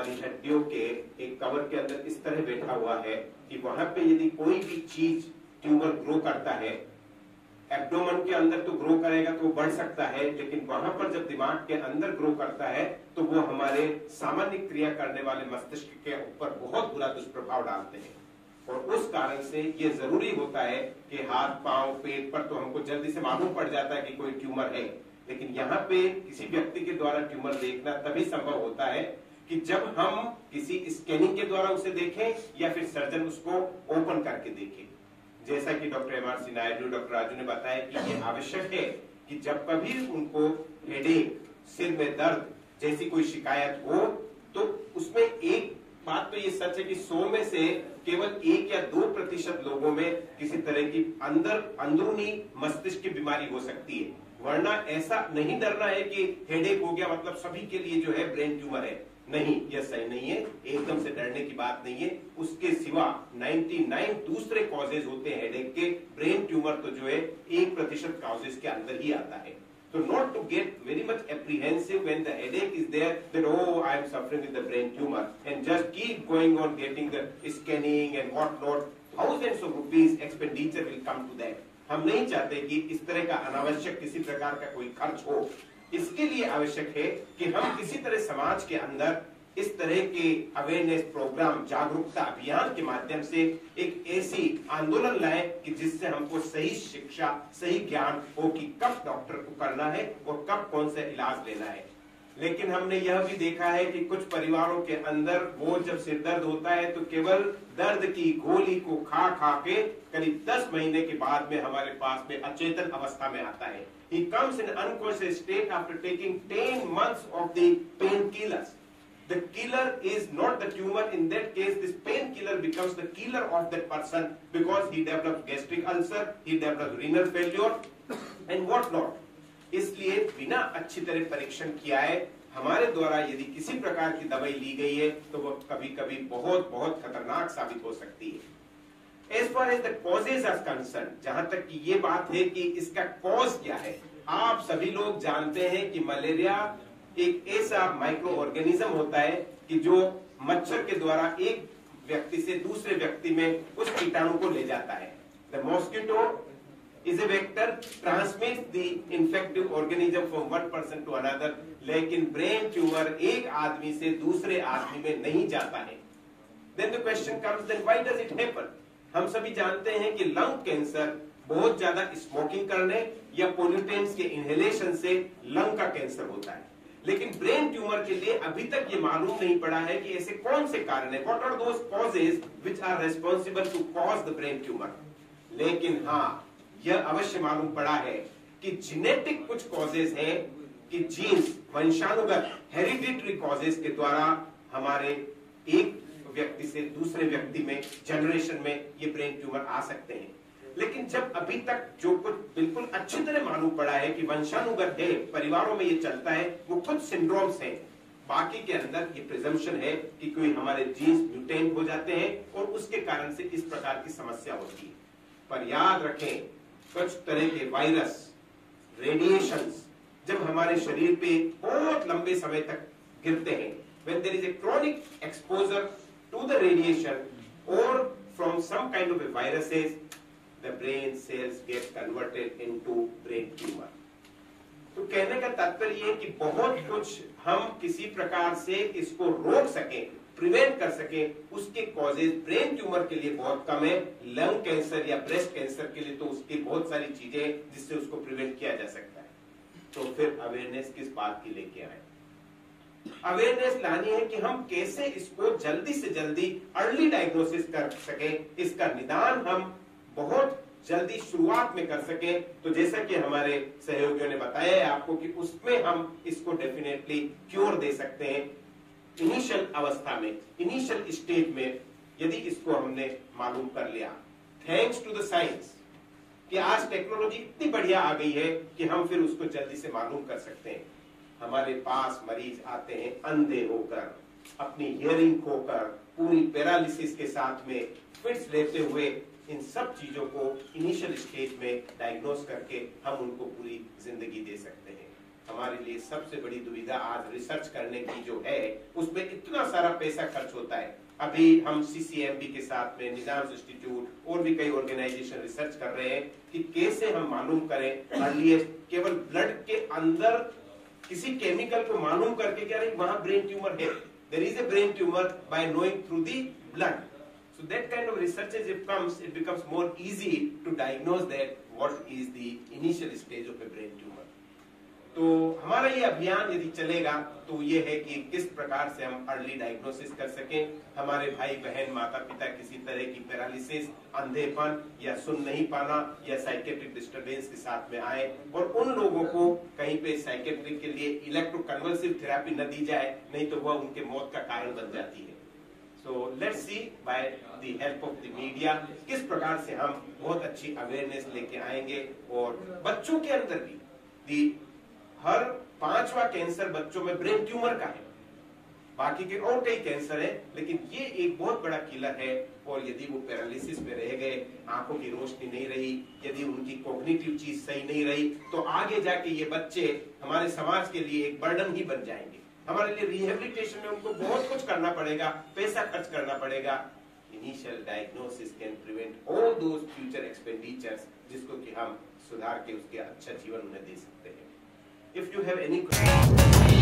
हमारी हड्डियों के एक कवर के अंदर इस तरह बैठा हुआ है कि वहां पे यदि कोई भी चीज ट्यूमर ग्रो करता है, एब्डोमेन के अंदर तो ग्रो करेगा तो बढ़ सकता है, लेकिन वहां पर जब दिमाग के अंदर ग्रो करता है तो वो हमारे सामान्य क्रिया करने वाले मस्तिष्क के ऊपर बहुत बुरा दुष्प्रभाव डालते हैं। और उस कारण से ये जरूरी होता है कि हाथ पांव पेट पर तो हमको जल्दी से मालूम पड़ जाता है कि कोई ट्यूमर है, लेकिन यहाँ पे किसी व्यक्ति के द्वारा ट्यूमर देखना तभी संभव होता है कि जब हम किसी स्कैनिंग के द्वारा उसे देखें या फिर सर्जन उसको ओपन करके देखे। जैसा कि doctor MR Naidu, doctor Raju ने बताया कि ये आवश्यक है कि जब कभी उनको हेडेक, सिर में दर्द जैसी कोई शिकायत हो तो उसमें एक बात तो ये सच है कि 100 में से केवल 1 या 2% लोगों में किसी तरह की अंदरूनी मस्तिष्क की बीमारी हो सकती है, वरना ऐसा नहीं डरना है कि हेडेक हो गया मतलब सभी के लिए जो है ब्रेन ट्यूमर है। नहीं, यह सही नहीं है, एकदम से डरने की बात नहीं है। उसके सिवा 99 दूसरे कॉजेज होते हैं हेडेक के, ब्रेन ट्यूमर तो जो है 1% कॉजेज के अंदर ही आता है। So not to get very much apprehensive when the headache is there that oh I am suffering with the brain tumor and just keep going on getting the scanning and what not, thousands of rupees expenditure will come to that. हम नहीं चाहते कि इस तरह का अनावश्यक किसी प्रकार का कोई खर्च हो। इसके लिए आवश्यक है कि हम किसी तरह समाज के अंदर इस तरह के अवेयरनेस प्रोग्राम, जागरूकता अभियान के माध्यम से एक ऐसी आंदोलन लाए कि जिससे हमको सही शिक्षा, सही ज्ञान हो कि कब डॉक्टर को करना है और कब कौन सा इलाज लेना है। लेकिन हमने यह भी देखा है कि कुछ परिवारों के अंदर वो जब सिर दर्द होता है तो केवल दर्द की गोली को खा खा के करीब 10 महीने के बाद में हमारे पास में अचेतन अवस्था में आता है। He comes in unconscious state after taking 10 months of the painkillers. The killer is not the tumor. In that case, this painkiller becomes the killer of that person because he develops gastric ulcer, he develops renal failure, and what not. इसलिए बिना अच्छी तरह परीक्षण किया है हमारे द्वारा यदि किसी प्रकार की दवाई ली गई है तो वो कभी कभी बहुत बहुत खतरनाक साबित हो सकती है। As far as the causes are concerned, जहां तक कि ये बात है कि इसका कॉज क्या है, आप सभी लोग जानते हैं कि मलेरिया एक ऐसा माइक्रो ऑर्गेनिज्म होता है कि जो मच्छर के द्वारा एक व्यक्ति से दूसरे व्यक्ति में उस कीटाणु को ले जाता है। The mosquito is a vector, transmits the infective organism from one person to another, लेकिन ब्रेन ट्यूमर एक आदमी से दूसरे आदमी में नहीं जाता है। Then the question comes, then why does it happen? हम सभी जानते हैं कि लंग कैंसर बहुत ज्यादा स्मोकिंग करने या पोल्यूटेंट्स के इनहेलेशन से लंग का कैंसर होता है, लेकिन ब्रेन ट्यूमर के लिए अभी तक ये मालूम नहीं पड़ा है कि ऐसे कौन से कारण है, what are those causes which are responsible to cause the brain tumour. लेकिन हाँ, यह अवश्य मालूम पड़ा है कि जेनेटिक कुछ कॉजेज हैं कि जीन्स, वंशानुगत हेरिडिटरी कॉजेज के द्वारा हमारे एक व्यक्ति से दूसरे व्यक्ति में, जनरेशन में ये ब्रेन ट्यूमर आ सकते हैं। लेकिन जब अभी तक जो कुछ बिल्कुल अच्छी तरह मालूम पड़ा है कि वंशानुगत है, परिवारों में ये चलता है, वो कुछ सिंड्रोम्स हैं, बाकी के अंदर ये प्रिजम्पशन है कि कोई हमारे जीन्स म्यूटेंट हो जाते हैं और उसके कारण से इस प्रकार की समस्या होती है। पर याद रखें, कुछ तरह के वायरस, रेडिएशंस जब हमारे शरीर पे बहुत लंबे समय तक गिरते हैं, when there is a chronic exposure to the radiation or from some kind of a viruses, the brain cells get converted into brain tumor. तो कहने का तात्पर्य ये कि बहुत कुछ हम किसी प्रकार से इसको रोक सकें, प्रिवेंट कर सकें, उसके कॉजेज ब्रेन ट्यूमर के लिए बहुत कम है। लंग कैंसर या ब्रेस्ट कैंसर के लिए तो उसकी बहुत सारी चीजें जिससे उसको प्रिवेंट किया जा सकता है। तो फिर अवेयरनेस किस बात की लेके आए? अवेयरनेस लानी है कि हम कैसे इसको जल्दी से जल्दी अर्ली डायग्नोसिस कर सके, इसका निदान हम बहुत जल्दी शुरुआत में कर सके। तो जैसा कि हमारे सहयोगियों ने बताया है आपको कि उसमें हम इसको डेफिनेटली क्योर दे सकते हैं। इनिशियल अवस्था में, इनिशियल स्टेज में यदि इसको हमने मालूम कर लिया, थैंक्स टू द साइंस कि आज टेक्नोलॉजी इतनी बढ़िया आ गई है कि हम फिर उसको जल्दी से मालूम कर सकते हैं। हमारे पास मरीज आते हैं अंधे होकर, अपनी हियरिंग खोकर, पूरी पैरालिसिस के साथ में, फिट्स लेते हुए, इन सब चीजों को इनिशियल स्टेज में डायग्नोस करके हम उनको पूरी जिंदगी दे सकते हैं। हमारे लिए सबसे बड़ी दुविधा आज रिसर्च करने की जो है, उसमें इतना सारा पैसा खर्च होता है। अभी हम CCMB के साथ में निजाम इंस्टीट्यूट और भी कई ऑर्गेनाइजेशन रिसर्च कर रहे हैं कि कैसे हम मालूम करें अर्लीस्ट, केवल ब्लड के अंदर किसी केमिकल को मालूम करके क्या नहीं वहां ब्रेन ट्यूमर है, there is a brain tumour, by knowing through the blood. So that kind of research as it becomes more easy to diagnose that what is the initial stage of a brain tumor. तो हमारा ये अभियान यदि चलेगा तो ये है कि किस प्रकार से हम अर्ली डायग्नोसिस कर सकें, हमारे भाई बहन माता पिता किसी तरह की पैरालिसिस, अंधेपन या सुन नहीं पाना या साइकेट्रिक डिस्टर्बेंस के साथ में आए, और उन लोगों को कहीं पे साइकेट्रिक के लिए इलेक्ट्रोकन्वल्सिव थेरेपी न दी जाए, नहीं तो वह उनके मौत का कारण बन जाती है. So let's see by the help of the media किस प्रकार से हम बहुत अच्छी अवेयरनेस लेके आएंगे. और बच्चों के अंदर भी हर 5वां कैंसर बच्चों में ब्रेन ट्यूमर का है, बाकी के और कई कैंसर है, लेकिन ये एक बहुत बड़ा किलर है. और यदि वो पैरालिसिस में रह गए, आंखों की रोशनी नहीं रही, यदि उनकी कॉग्निटिव चीज सही नहीं रही, तो आगे जाके ये बच्चे हमारे समाज के लिए एक बर्डन ही बन जाएंगे. हमारे लिए रिहेबिलिटेशन में उनको बहुत कुछ करना पड़ेगा, पैसा खर्च करना पड़ेगा. Initial diagnosis can prevent all those future expenditures, जिसको कि हम सुधार के उसके अच्छा जीवन उन्हें दे सकते हैं. If you have any question